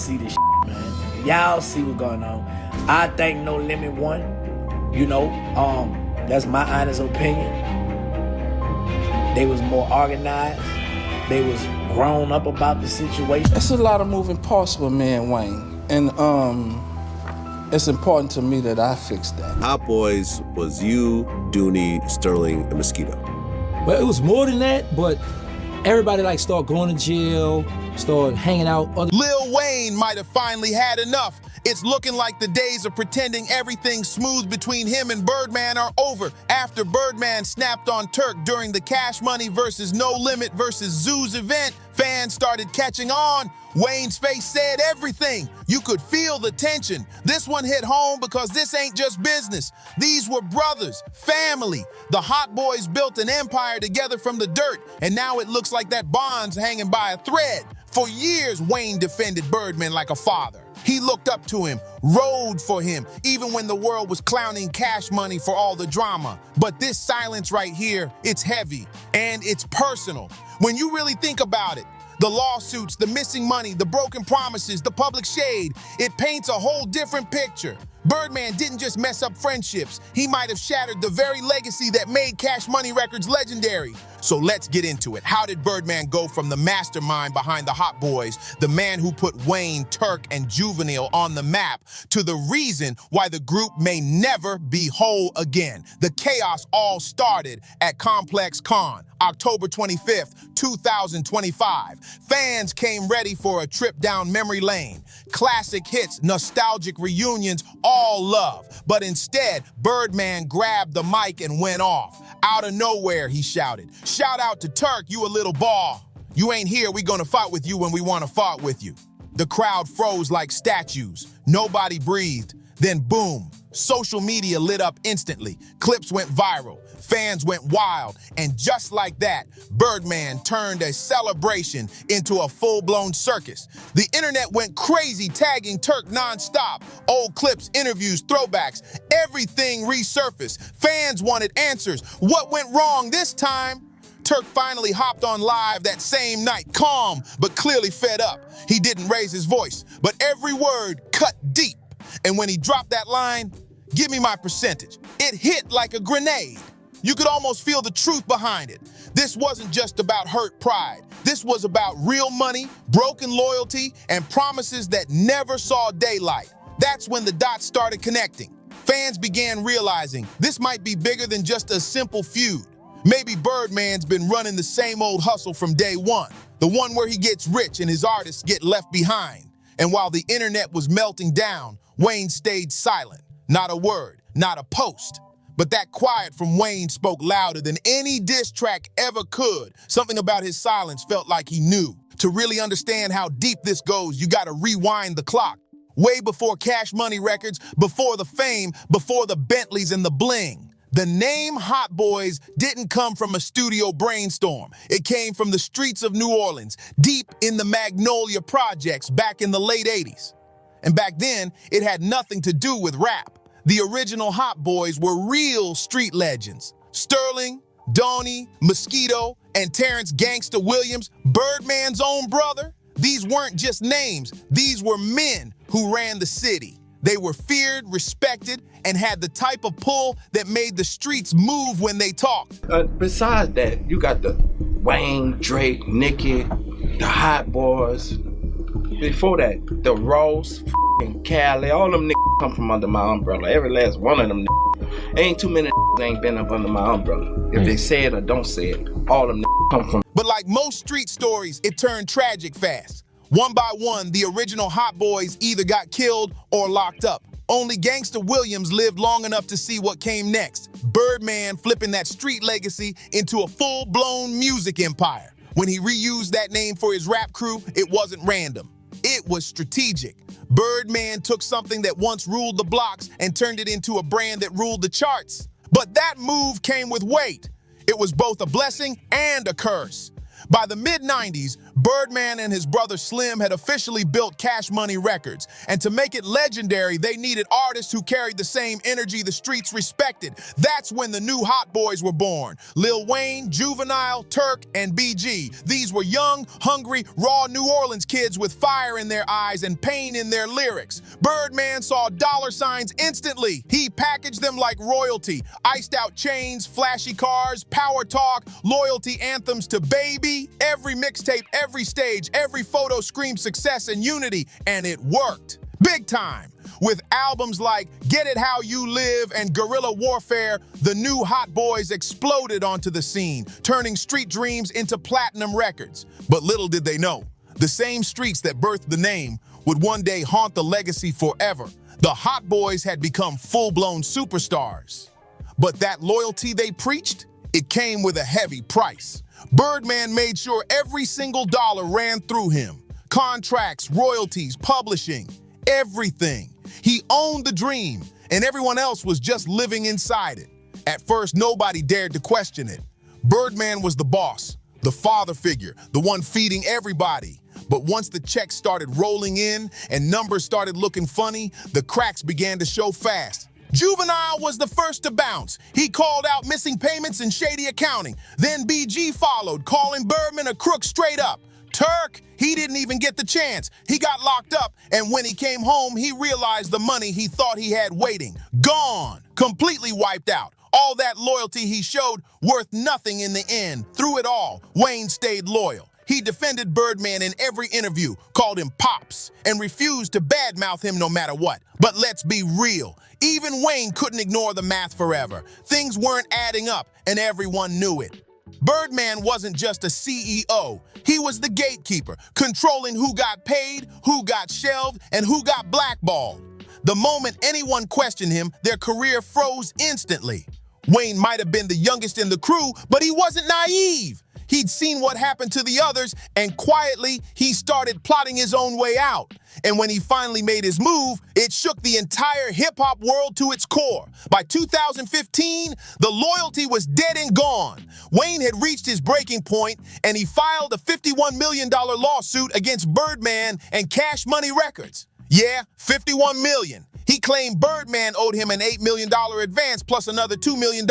see this shit, man. Y'all see what's going on. I think No Limit won. You know, that's my honest opinion. They was more organized. They was grown up about the situation. It's a lot of moving parts with me and Wayne. And it's important to me that I fix that. Hot Boys was you, Dooney, Sterling, and Mosquito. Well, it was more than that, but everybody like started going to jail, started hanging out. Lil Wayne might have finally had enough. It's looking like the days of pretending everything's smooth between him and Birdman are over. After Birdman snapped on Turk during the Cash Money versus No Limit versus Zoo's event, fans started catching on. Wayne's face said everything. You could feel the tension. This one hit home because this ain't just business. These were brothers, family. The Hot Boys built an empire together from the dirt, and now it looks like that bond's hanging by a thread. For years, Wayne defended Birdman like a father. He looked up to him, rode for him, even when the world was clowning Cash Money for all the drama. But this silence right here, it's heavy and it's personal. When you really think about it, the lawsuits, the missing money, the broken promises, the public shade, it paints a whole different picture. Birdman didn't just mess up friendships. He might have shattered the very legacy that made Cash Money Records legendary. So let's get into it. How did Birdman go from the mastermind behind the Hot Boys, the man who put Wayne, Turk, and Juvenile on the map, to the reason why the group may never be whole again? The chaos all started at Complex Con, October 25th, 2025. Fans came ready for a trip down memory lane. Classic hits, nostalgic reunions, all love. But instead, Birdman grabbed the mic and went off. Out of nowhere, he shouted, "Shout out to Turk, you a little ball. You ain't here, we gonna fight with you when we wanna fight with you." The crowd froze like statues. Nobody breathed. Then boom, social media lit up instantly. Clips went viral. Fans went wild. And just like that, Birdman turned a celebration into a full-blown circus. The internet went crazy, tagging Turk nonstop. Old clips, interviews, throwbacks, everything resurfaced. Fans wanted answers. What went wrong this time? Turk finally hopped on live that same night, calm, but clearly fed up. He didn't raise his voice, but every word cut deep. And when he dropped that line, "Give me my percentage," it hit like a grenade. You could almost feel the truth behind it. This wasn't just about hurt pride. This was about real money, broken loyalty, and promises that never saw daylight. That's when the dots started connecting. Fans began realizing this might be bigger than just a simple feud. Maybe Birdman's been running the same old hustle from day one, the one where he gets rich and his artists get left behind. And while the internet was melting down, Wayne stayed silent. Not a word, not a post. But that quiet from Wayne spoke louder than any diss track ever could. Something about his silence felt like he knew. To really understand how deep this goes, you gotta rewind the clock. Way before Cash Money Records, before the fame, before the Bentleys and the bling. The name Hot Boys didn't come from a studio brainstorm. It came from the streets of New Orleans, deep in the Magnolia Projects back in the late 80s. And back then, it had nothing to do with rap. The original Hot Boys were real street legends. Sterling, Donnie, Mosquito, and Terrence Gangsta Williams, Birdman's own brother. These weren't just names. These were men who ran the city. They were feared, respected, and had the type of pull that made the streets move when they talked. Besides that, you got the Wayne, Drake, Nicki, the Hot Boys. Before that, the Ross, Cali, all them niggas come from under my umbrella. Every last one of them niggas. Ain't too many niggas ain't been up under my umbrella. If they say it or don't say it, all them niggas come from. But like most street stories, it turned tragic fast. One by one, the original Hot Boys either got killed or locked up. Only Gangsta Williams lived long enough to see what came next. Birdman flipping that street legacy into a full-blown music empire. When he reused that name for his rap crew, it wasn't random. It was strategic. Birdman took something that once ruled the blocks and turned it into a brand that ruled the charts. But that move came with weight. It was both a blessing and a curse. By the mid-90s, Birdman and his brother Slim had officially built Cash Money Records, and to make it legendary, they needed artists who carried the same energy the streets respected. That's when the new hot boys were born. Lil Wayne, Juvenile, Turk, and BG. These were young, hungry, raw New Orleans kids with fire in their eyes and pain in their lyrics. Birdman saw dollar signs instantly. He packaged them like royalty. Iced out chains, flashy cars, power talk, loyalty anthems to Baby. Every mixtape, every stage, every photo screamed success and unity, and it worked. Big time. With albums like Get It How You Live and Guerrilla Warfare, the new hot boys exploded onto the scene, turning street dreams into platinum records. But little did they know, the same streets that birthed the name would one day haunt the legacy forever. The hot boys had become full-blown superstars. But that loyalty they preached, it came with a heavy price. Birdman made sure every single dollar ran through him. Contracts, royalties, publishing, everything. He owned the dream, and everyone else was just living inside it. At first, nobody dared to question it. Birdman was the boss, the father figure, the one feeding everybody. But once the checks started rolling in and numbers started looking funny, the cracks began to show fast. Juvenile was the first to bounce. He called out missing payments and shady accounting. Then BG followed, calling Birdman a crook straight up. Turk, he didn't even get the chance. He got locked up, and when he came home, he realized the money he thought he had waiting. Gone. Completely wiped out. All that loyalty he showed, worth nothing in the end. Through it all, Wayne stayed loyal. He defended Birdman in every interview, called him Pops, and refused to badmouth him no matter what. But let's be real. Even Wayne couldn't ignore the math forever. Things weren't adding up, and everyone knew it. Birdman wasn't just a CEO. He was the gatekeeper, controlling who got paid, who got shelved, and who got blackballed. The moment anyone questioned him, their career froze instantly. Wayne might have been the youngest in the crew, but he wasn't naive. He'd seen what happened to the others, and quietly, he started plotting his own way out. And when he finally made his move, it shook the entire hip-hop world to its core. By 2015, the loyalty was dead and gone. Wayne had reached his breaking point, and he filed a $51 million lawsuit against Birdman and Cash Money Records. Yeah, $51 million. He claimed Birdman owed him an $8 million advance plus another $2 million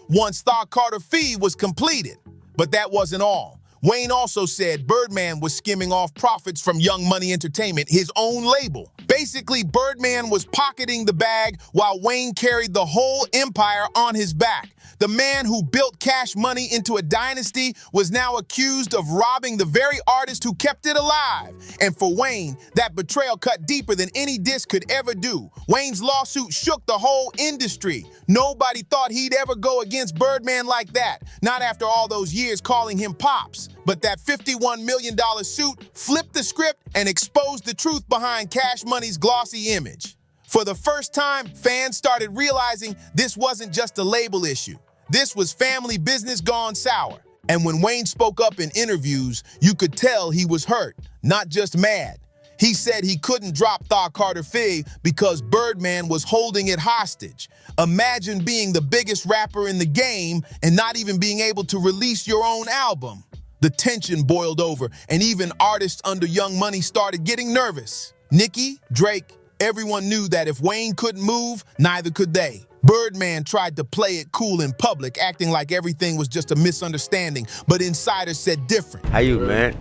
once Thought Carter fee was completed. But that wasn't all. Wayne also said Birdman was skimming off profits from Young Money Entertainment, his own label. Basically, Birdman was pocketing the bag while Wayne carried the whole empire on his back. The man who built Cash Money into a dynasty was now accused of robbing the very artist who kept it alive. And for Wayne, that betrayal cut deeper than any diss could ever do. Wayne's lawsuit shook the whole industry. Nobody thought he'd ever go against Birdman like that, not after all those years calling him Pops. But that $51 million suit flipped the script and exposed the truth behind Cash Money's glossy image. For the first time, fans started realizing this wasn't just a label issue. This was family business gone sour. And when Wayne spoke up in interviews, you could tell he was hurt, not just mad. He said he couldn't drop Thought Carter fee because Birdman was holding it hostage. Imagine being the biggest rapper in the game and not even being able to release your own album. The tension boiled over, and even artists under Young Money started getting nervous. Nicki, Drake, everyone knew that if Wayne couldn't move, neither could they. Birdman tried to play it cool in public, acting like everything was just a misunderstanding, but insiders said different. How you, man?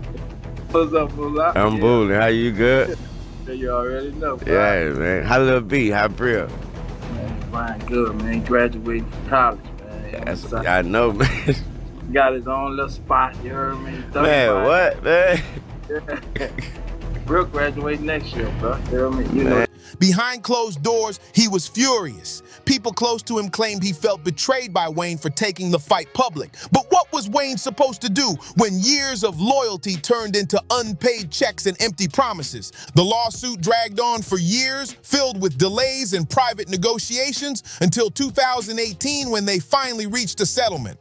What's up, What's I'm bullying. How you, good? You already know, bro. Yeah, man. How Lil B? How Bria? Man, fine, good, man. Graduating from college, man. That's, I know, man. Got his own little spot, you heard me? Man, what, man? We'll graduate next year, bro. You hear me? You know. Behind closed doors, he was furious. People close to him claimed he felt betrayed by Wayne for taking the fight public. But what was Wayne supposed to do when years of loyalty turned into unpaid checks and empty promises? The lawsuit dragged on for years, filled with delays and private negotiations, until 2018 when they finally reached a settlement.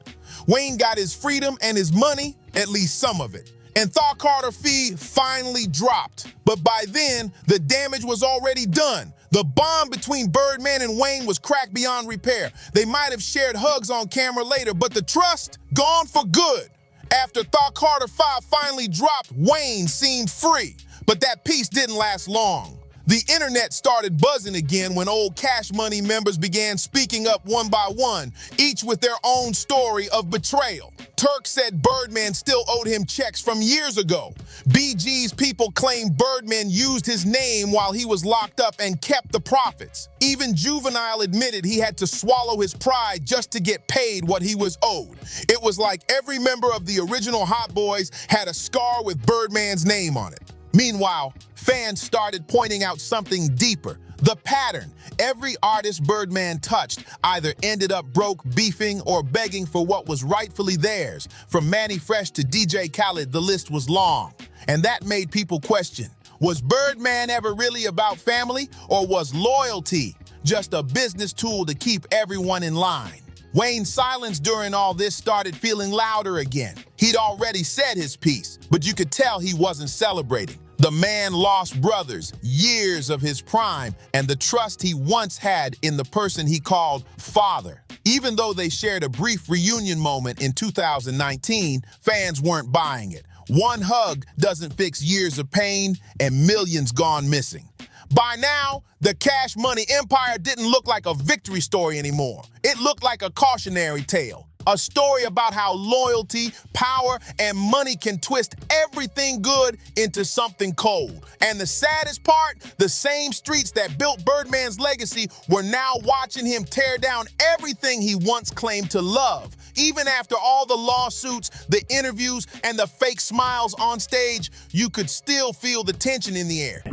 Wayne got his freedom and his money, at least some of it. And Thought Carter fee finally dropped. But by then, the damage was already done. The bond between Birdman and Wayne was cracked beyond repair. They might have shared hugs on camera later, but the trust, gone for good. After Thought Carter 5 finally dropped, Wayne seemed free, but that peace didn't last long. The internet started buzzing again when old Cash Money members began speaking up one by one, each with their own story of betrayal. Turk said Birdman still owed him checks from years ago. BG's people claimed Birdman used his name while he was locked up and kept the profits. Even Juvenile admitted he had to swallow his pride just to get paid what he was owed. It was like every member of the original Hot Boys had a scar with Birdman's name on it. Meanwhile, fans started pointing out something deeper. The pattern. Every artist Birdman touched either ended up broke, beefing, or begging for what was rightfully theirs. From Manny Fresh to DJ Khaled, the list was long. And that made people question, was Birdman ever really about family, or was loyalty just a business tool to keep everyone in line? Wayne's silence during all this started feeling louder again. He'd already said his piece, but you could tell he wasn't celebrating. The man lost brothers, years of his prime, and the trust he once had in the person he called father. Even though they shared a brief reunion moment in 2019, fans weren't buying it. One hug doesn't fix years of pain and millions gone missing. By now, the Cash Money empire didn't look like a victory story anymore. It looked like a cautionary tale. A story about how loyalty, power, and money can twist everything good into something cold. And the saddest part, the same streets that built Birdman's legacy were now watching him tear down everything he once claimed to love. Even after all the lawsuits, the interviews, and the fake smiles on stage, you could still feel the tension in the air.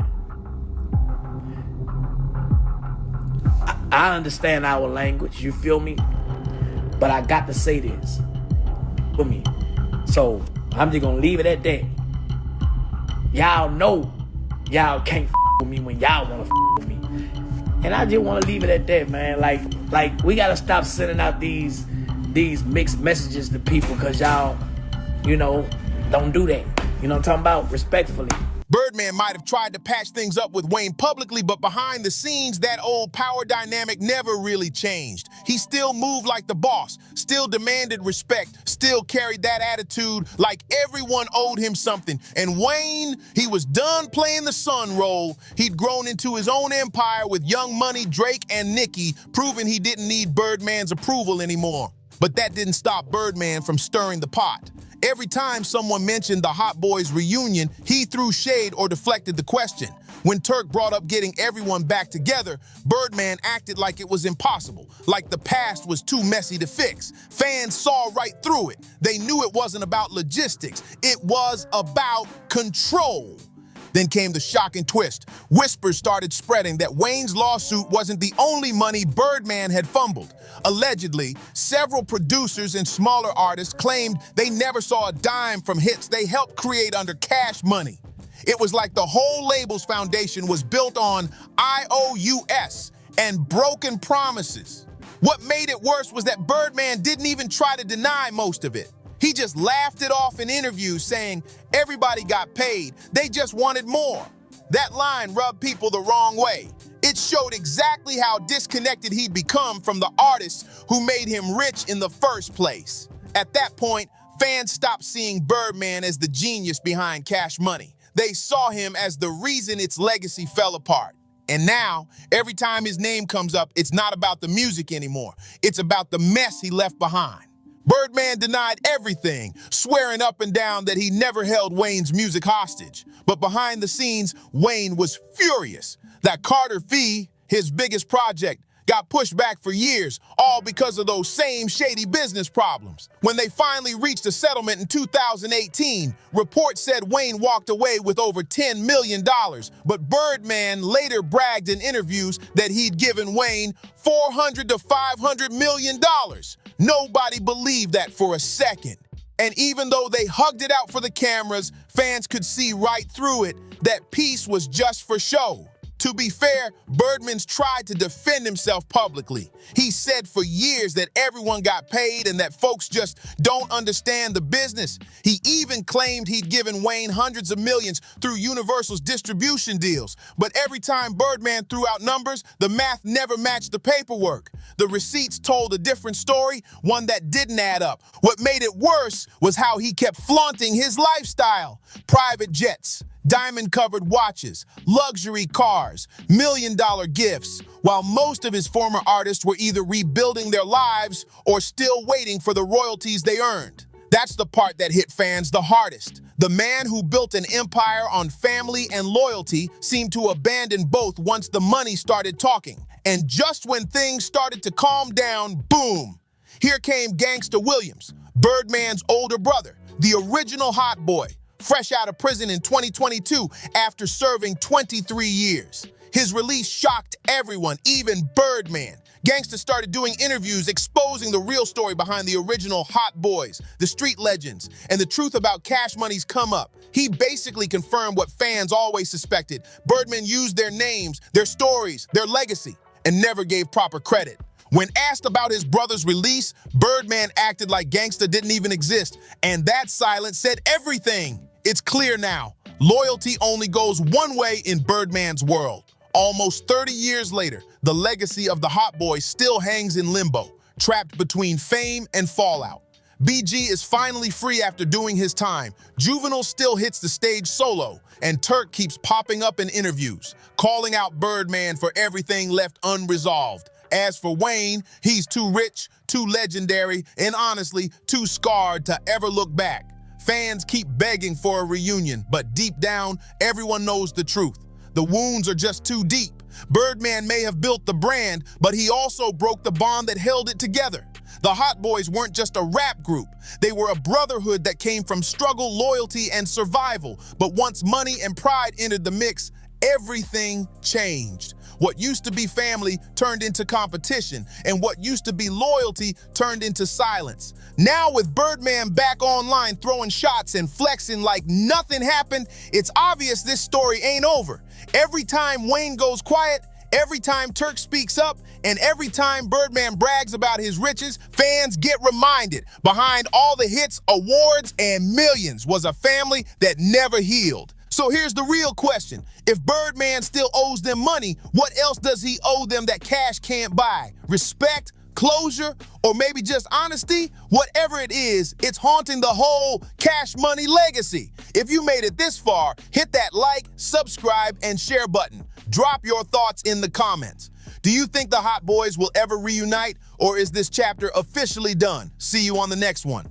I understand our language, you feel me? But I got to say this with me. So I'm just gonna leave it at that. Y'all know y'all can't with me when y'all wanna with me. And I just wanna leave it at that, man. Like we gotta stop sending out these mixed messages to people, cause y'all, don't do that. You know what I'm talking about? Respectfully. Birdman might have tried to patch things up with Wayne publicly, but behind the scenes, that old power dynamic never really changed. He still moved like the boss, still demanded respect, still carried that attitude like everyone owed him something. And Wayne, he was done playing the son role. He'd grown into his own empire with Young Money, Drake, and Nicki, proving he didn't need Birdman's approval anymore. But that didn't stop Birdman from stirring the pot. Every time someone mentioned the Hot Boys reunion, he threw shade or deflected the question. When Turk brought up getting everyone back together, Birdman acted like it was impossible, like the past was too messy to fix. Fans saw right through it. They knew it wasn't about logistics. It was about control. Then came the shocking twist. Whispers started spreading that Wayne's lawsuit wasn't the only money Birdman had fumbled. Allegedly, several producers and smaller artists claimed they never saw a dime from hits they helped create under Cash Money. It was like the whole label's foundation was built on IOUs and broken promises. What made it worse was that Birdman didn't even try to deny most of it. He just laughed it off in interviews, saying everybody got paid, they just wanted more. That line rubbed people the wrong way. It showed exactly how disconnected he'd become from the artists who made him rich in the first place. At that point, fans stopped seeing Birdman as the genius behind Cash Money. They saw him as the reason its legacy fell apart. And now, every time his name comes up, it's not about the music anymore. It's about the mess he left behind. Birdman denied everything, swearing up and down that he never held Wayne's music hostage. But behind the scenes, Wayne was furious. That Carter fee, his biggest project, got pushed back for years, all because of those same shady business problems. When they finally reached a settlement in 2018, reports said Wayne walked away with over $10 million, but Birdman later bragged in interviews that he'd given Wayne $400 to $500 million. Nobody believed that for a second. And even though they hugged it out for the cameras, fans could see right through it that peace was just for show. To be fair, Birdman's tried to defend himself publicly. He said for years that everyone got paid and that folks just don't understand the business. He even claimed he'd given Wayne hundreds of millions through Universal's distribution deals. But every time Birdman threw out numbers, the math never matched the paperwork. The receipts told a different story, one that didn't add up. What made it worse was how he kept flaunting his lifestyle. Private jets, diamond-covered watches, luxury cars, million-dollar gifts, while most of his former artists were either rebuilding their lives or still waiting for the royalties they earned. That's the part that hit fans the hardest. The man who built an empire on family and loyalty seemed to abandon both once the money started talking. And just when things started to calm down, boom! Here came Gangsta Williams, Birdman's older brother, the original hot boy, fresh out of prison in 2022 after serving 23 years. His release shocked everyone, even Birdman. Gangsta started doing interviews exposing the real story behind the original hot boys, the street legends, and the truth about Cash Money's come up. He basically confirmed what fans always suspected. Birdman used their names, their stories, their legacy, and never gave proper credit. When asked about his brother's release, Birdman acted like Gangsta didn't even exist, and that silence said everything. It's clear now. Loyalty only goes one way in Birdman's world. Almost 30 years later, the legacy of the Hot Boy still hangs in limbo, trapped between fame and fallout. BG is finally free after doing his time. Juvenile still hits the stage solo, and Turk keeps popping up in interviews, calling out Birdman for everything left unresolved. As for Wayne, he's too rich, too legendary, and honestly, too scarred to ever look back. Fans keep begging for a reunion, but deep down, everyone knows the truth. The wounds are just too deep. Birdman may have built the brand, but he also broke the bond that held it together. The Hot Boys weren't just a rap group. They were a brotherhood that came from struggle, loyalty, and survival. But once money and pride entered the mix, everything changed. What used to be family turned into competition, and what used to be loyalty turned into silence. Now with Birdman back online throwing shots and flexing like nothing happened, it's obvious this story ain't over. Every time Wayne goes quiet, every time Turk speaks up, and every time Birdman brags about his riches, fans get reminded behind all the hits, awards, and millions was a family that never healed. So here's the real question. If Birdman still owes them money, what else does he owe them that cash can't buy? Respect? Closure? Or maybe just honesty? Whatever it is, it's haunting the whole Cash Money legacy. If you made it this far, hit that like, subscribe, and share button. Drop your thoughts in the comments. Do you think the Hot Boys will ever reunite, or is this chapter officially done? See you on the next one.